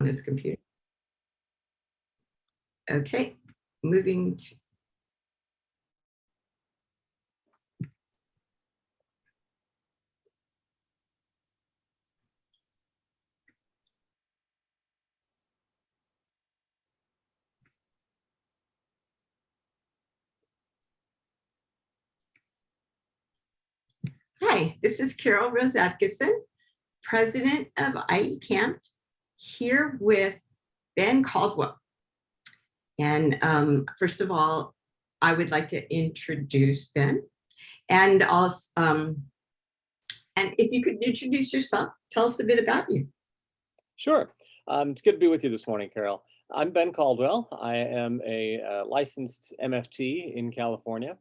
this computer. Okay, moving to. Hi, this is Carol Rose Atkinson, president of IE-Camft, here with Ben Caldwell. And first of all, I would like to introduce Ben, and also, and if you could introduce yourself, tell us a bit about you. Sure. It's good to be with you this morning, Carol. I'm Ben Caldwell. I am a licensed MFT in California,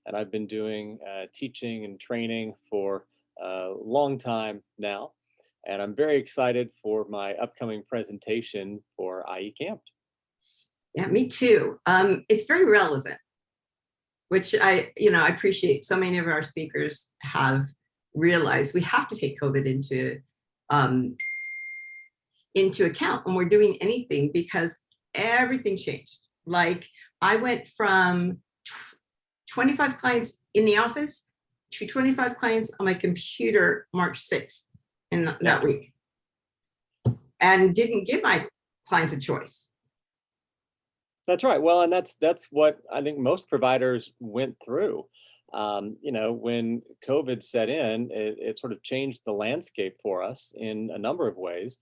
and I've been doing teaching and training for a long time now. And I'm very excited for my upcoming presentation for IE-Camft. Yeah, me too. It's very relevant, which I appreciate. So many of our speakers have realized we have to take COVID into account when we're doing anything, because everything changed. Like, I went from 25 clients in the office to 25 clients on my computer March 6th in that week, and didn't give my clients a choice. That's right. Well, and that's what I think most providers went through. When COVID set in, it sort of changed the landscape for us in a number of ways,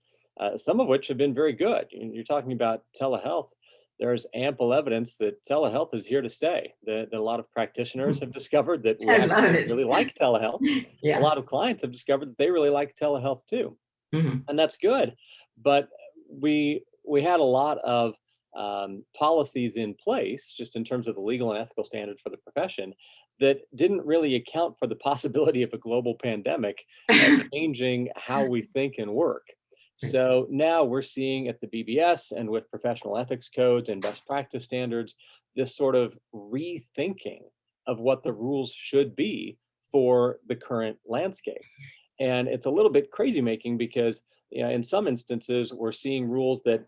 some of which have been very good. You're talking about telehealth. There's ample evidence that telehealth is here to stay. That a lot of practitioners have discovered that we actually really like telehealth. Yeah. A lot of clients have discovered that they really like telehealth too. Mm-hmm. And that's good. But we had a lot of policies in place, just in terms of the legal and ethical standards for the profession, that didn't really account for the possibility of a global pandemic changing how we think and work. So now we're seeing at the BBS and with professional ethics codes and best practice standards, this sort of rethinking of what the rules should be for the current landscape. And it's a little bit crazy making, because in some instances, we're seeing rules that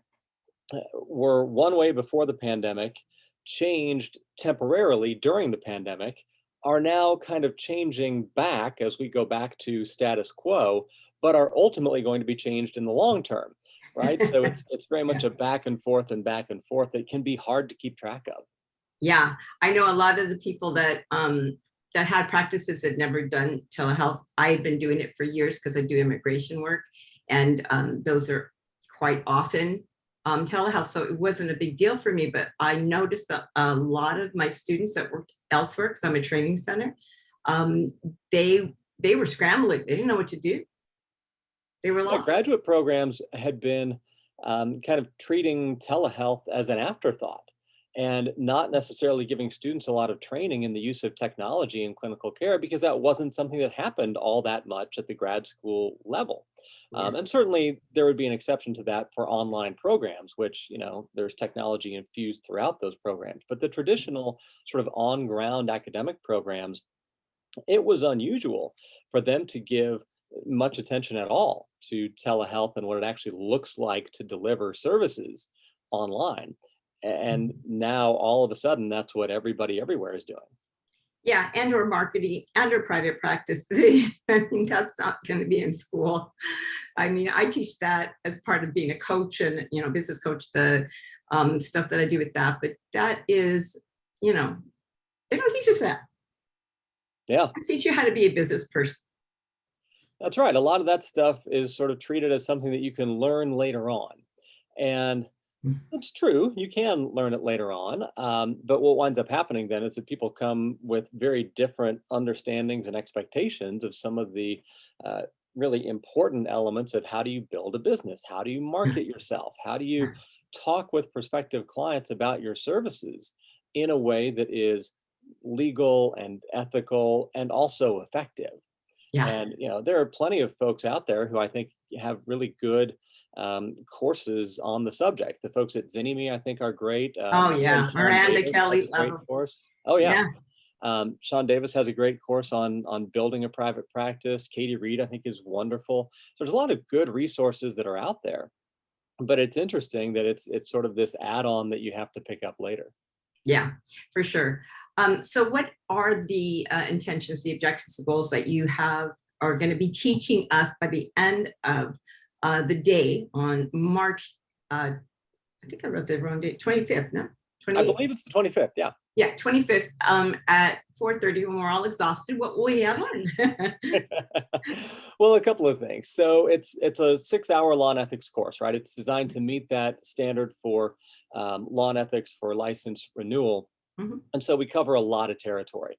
were one way before the pandemic, changed temporarily during the pandemic, are now kind of changing back as we go back to status quo, but are ultimately going to be changed in the long term, right? So it's very much a back and forth that can be hard to keep track of. Yeah, I know a lot of the people that had practices that never done telehealth. I've been doing it for years because I do immigration work, and those are quite often telehealth, so it wasn't a big deal for me. But I noticed that a lot of my students that worked elsewhere, because I'm a training center, they were scrambling. They didn't know what to do. They were lost. Graduate programs had been kind of treating telehealth as an afterthought, and not necessarily giving students a lot of training in the use of technology in clinical care, because that wasn't something that happened all that much at the grad school level. And certainly there would be an exception to that for online programs, which, there's technology infused throughout those programs. But the traditional sort of on-ground academic programs, it was unusual for them to give much attention at all to telehealth and what it actually looks like to deliver services online. And now all of a sudden, that's what everybody everywhere is doing. Yeah, and or marketing and or private practice. I mean, that's not going to be in school. I mean, I teach that as part of being a coach and, business coach, the stuff that I do with that. But that is, they don't teach us that. Yeah. They teach you how to be a business person. That's right. A lot of that stuff is sort of treated as something that you can learn later on. And it's true, you can learn it later on, but what winds up happening then is that people come with very different understandings and expectations of some of the really important elements of how do you build a business, how do you market yourself, how do you talk with prospective clients about your services in a way that is legal and ethical and also effective. Yeah. And there are plenty of folks out there who I think have really good courses on the subject. The folks at Zinni-Me, I think, are great. Miranda Kelly, great course. Oh yeah. Sean Davis has a great course on building a private practice. Katie Reed, I think, is wonderful. So there's a lot of good resources that are out there. but it's interesting that it's sort of this add-on that you have to pick up later. Yeah, for sure. So what are the intentions, the objectives, the goals that you have are going to be teaching us by the end of the day on March, I think I wrote the wrong date, 25th, no? I 28th. believe it's the 25th. Yeah. Yeah, 25th at 4:30 when we're all exhausted. What will we have on? Well, a couple of things. So it's a 6-hour law and ethics course, right? It's designed to meet that standard for law and ethics for license renewal. Mhm. And so we cover a lot of territory.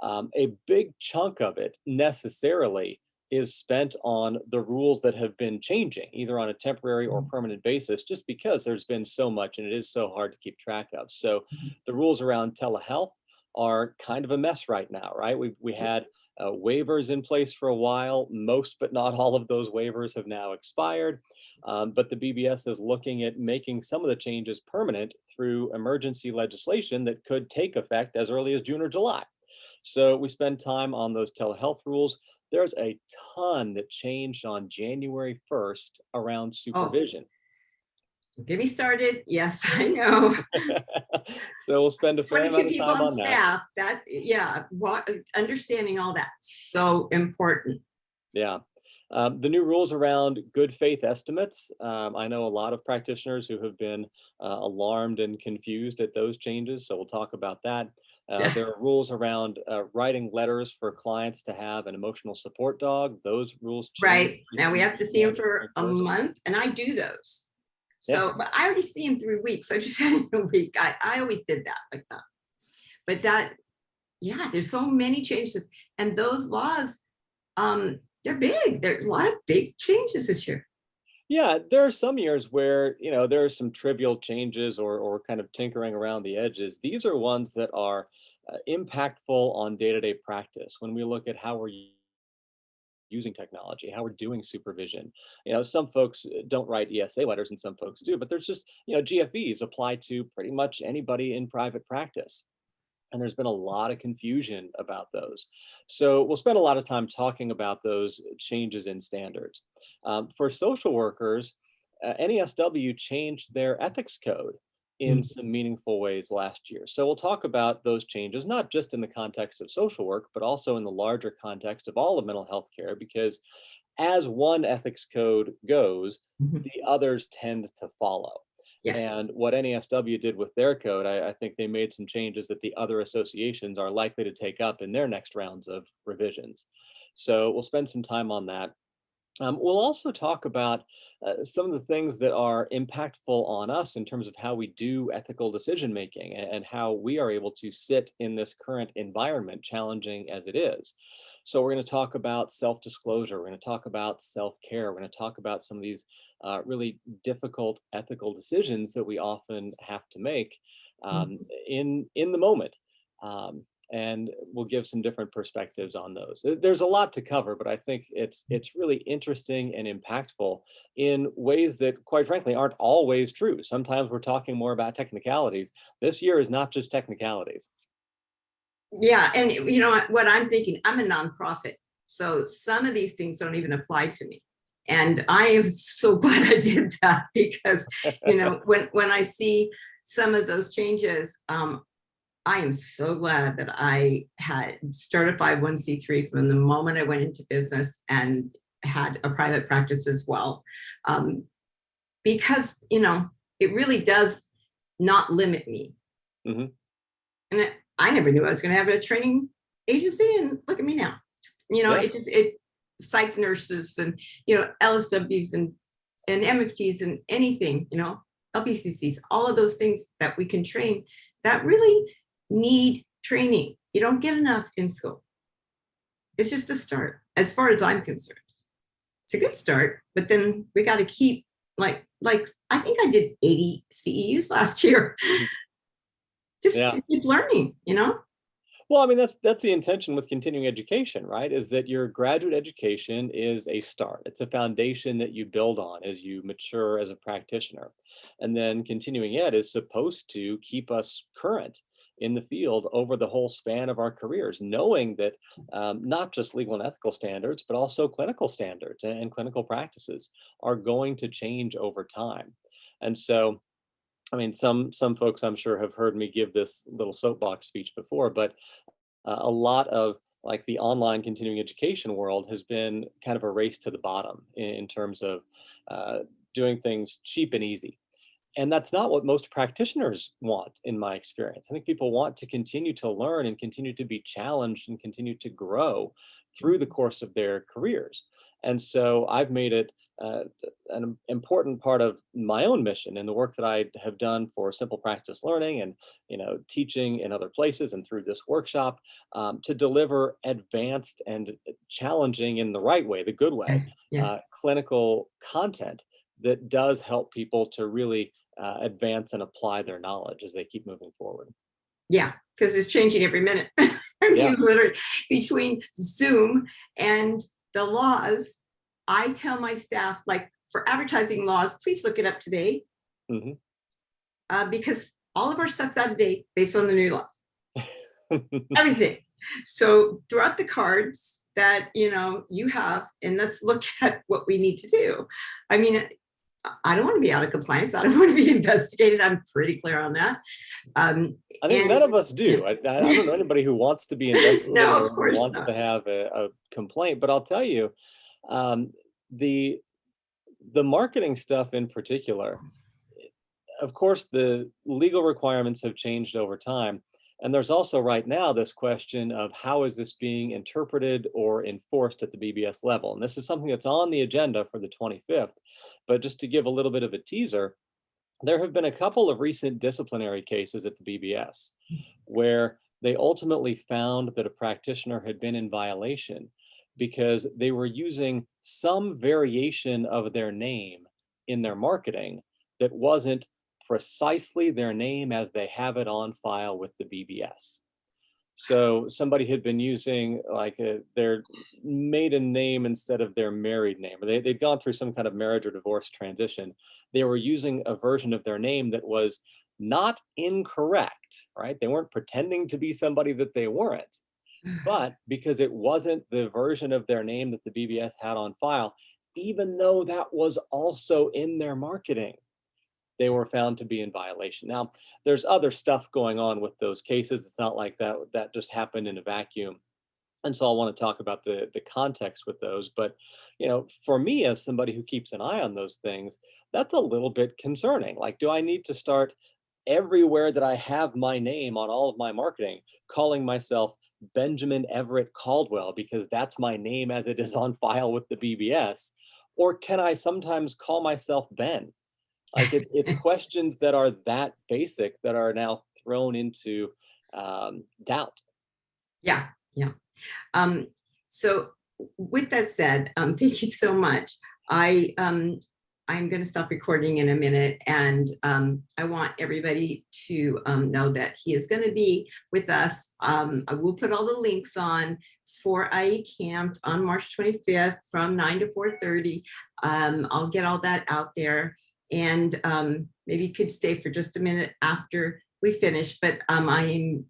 A big chunk of it necessarily is spent on the rules that have been changing, either on a temporary or permanent basis, just because there's been so much and it is so hard to keep track of. So the rules around telehealth are kind of a mess right now, right? We had waivers in place for a while. Most, but not all of those waivers have now expired. But the BBS is looking at making some of the changes permanent through emergency legislation that could take effect as early as June or July. So we spend time on those telehealth rules. There's a ton that changed on January 1st around Oh, supervision. get me started. Yes, I know. So we'll spend a fair 22 amount of people time on on that. staff. That, yeah, what, understanding all that, so important. Yeah. The new rules around good faith estimates. I know a lot of practitioners who have been alarmed and confused at those changes. So we'll talk about that. Yeah, There are rules around writing letters for clients to have an emotional support dog. Those rules changed right. Now we recently have to on see him January for a 1st. month, and I do those. Yeah. So, but I already see him 3 weeks. I just said in a week. I always did that like that. But that, yeah, there's so many changes, and those laws, they're big. There are a lot of big changes this year. Yeah, there are some years where, there are some trivial changes or kind of tinkering around the edges. These are ones that are impactful on day-to-day practice when we look at how we're using technology, how we're doing supervision. Some folks don't write ESA letters and some folks do, but there's just, GFEs apply to pretty much anybody in private practice. And there's been a lot of confusion about those. So we'll spend a lot of time talking about those changes in standards. For social workers, NESW changed their ethics code in Mm. some meaningful ways last year. So we'll talk about those changes, not just in the context of social work, but also in the larger context of all of mental health care, because as one ethics code goes, Mhm. the others tend to follow. Yeah. And what NASW did with their code, I think they made some changes that the other associations are likely to take up in their next rounds of revisions. So we'll spend some time on that. We'll also talk about some of the things that are impactful on us in terms of how we do ethical decision making and how we are able to sit in this current environment, challenging as it is. So we're going to talk about self-disclosure. We're going to talk about self-care. We're going to talk about some of these really difficult ethical decisions that we often have to make Mhm. in the moment. Um, and we'll give some different perspectives on those. There's a lot to cover, but I think it's really interesting and impactful in ways that, quite frankly, aren't always true. Sometimes we're talking more about technicalities. This year is not just technicalities. Yeah, and you know what I'm thinking, I'm a nonprofit, so some of these things don't even apply to me. And I am so glad I did that because, when I see some of those changes, I am so glad that I had started 501(c)(3) from the moment I went into business and had a private practice as well. Um, because, it really does not limit me. Mhm. And I never knew I was going to have a training agency, and look at me now. Yeah. It psych nurses and LSWs and MFTs and anything, LBCCs, all of those things that we can train that really need training. You don't get enough in school. It's just a start, as far as I'm concerned. It's a good start, but then we got to keep like I think I did 80 CEUs last year, Mhm. just Yeah. to keep learning. Well, I mean, that's the intention with continuing education, right? Is that your graduate education is a start. It's a foundation that you build on as you mature as a practitioner. And then continuing ed is supposed to keep us current in the field over the whole span of our careers, knowing that not just legal and ethical standards, but also clinical standards and clinical practices are going to change over time. And so, I mean, some folks I'm sure have heard me give this little soapbox speech before, but a lot of like the online continuing education world has been kind of a race to the bottom in terms of uh, doing things cheap and easy. And that's not what most practitioners want, in my experience. I think people want to continue to learn and continue to be challenged and continue to grow through the course of their careers. And so I've made it an important part of my own mission and the work that I have done for simple practice learning and teaching in other places and through this workshop to deliver advanced and challenging in the right way, the good way, Okay. Yeah. clinical content that does help people to really advance and apply their knowledge as they keep moving forward. Yeah, because it's changing every minute. I Yeah. mean, literally between Zoom and the laws, I tell my staff, like for advertising laws, please look it up today Hmm. because all of our stuff's out of date based on the new laws. Everything. So throughout the cards that you have, and let's look at what we need to do. I mean, I don't want to be out of compliance. I don't want to be investigated. I'm pretty clear on that. I think none of us do. I don't know anybody who wants to be investigated No, or of course wants not. to have a complaint. But I'll tell you, the the marketing stuff in particular, of course, the legal requirements have changed over time. And there's also right now this question of how is this being interpreted or enforced at the BBS level? And this is something that's on the agenda for the 25th. But just to give a little bit of a teaser, there have been a couple of recent disciplinary cases at the BBS where they ultimately found that a practitioner had been in violation because they were using some variation of their name in their marketing that wasn't precisely their name as they have it on file with the BBS. So somebody had been using like their maiden name instead of their married name, or they'd gone through some kind of marriage or divorce transition. They were using a version of their name that was not incorrect, right? They weren't pretending to be somebody that they weren't, but because it wasn't the version of their name that the BBS had on file, even though that was also in their marketing, they were found to be in violation. Now, there's other stuff going on with those cases. It's not like that just happened in a vacuum. And so I want to talk about the context with those. But, for me as somebody who keeps an eye on those things, that's a little bit concerning. Like, do I need to start everywhere that I have my name on all of my marketing, calling myself Benjamin Everett Caldwell because that's my name as it is on file with the BBS? Or can I sometimes call myself Ben? Like it's questions that are that basic that are now thrown into doubt. Yeah, yeah. So with that said, thank you so much. I'm going to stop recording in a minute, and I want everybody to know that he is going to be with us. I will put all the links on for IE-Camft on March 25th from 9 to 4:30. I'll get all that out there, and maybe you could stay for just a minute after we finish. But I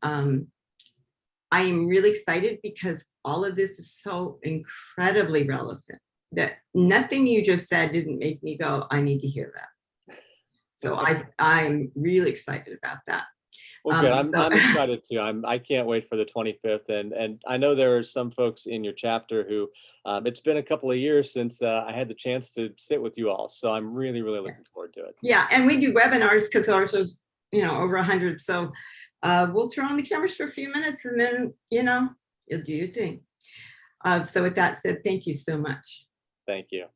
am really excited because all of this is so incredibly relevant that nothing you just said didn't make me go, I need to hear that. So I'm really excited about that. Well, good. I'm excited too. I can't wait for the 25th, and I know there are some folks in your chapter who it's been a couple of years since I had the chance to sit with you all, so I'm really looking forward to it. Yeah, and we do webinars because ours is over 100. So we'll turn on the cameras for a few minutes, and then you'll do your thing. So with that said, thank you so much. Thank you.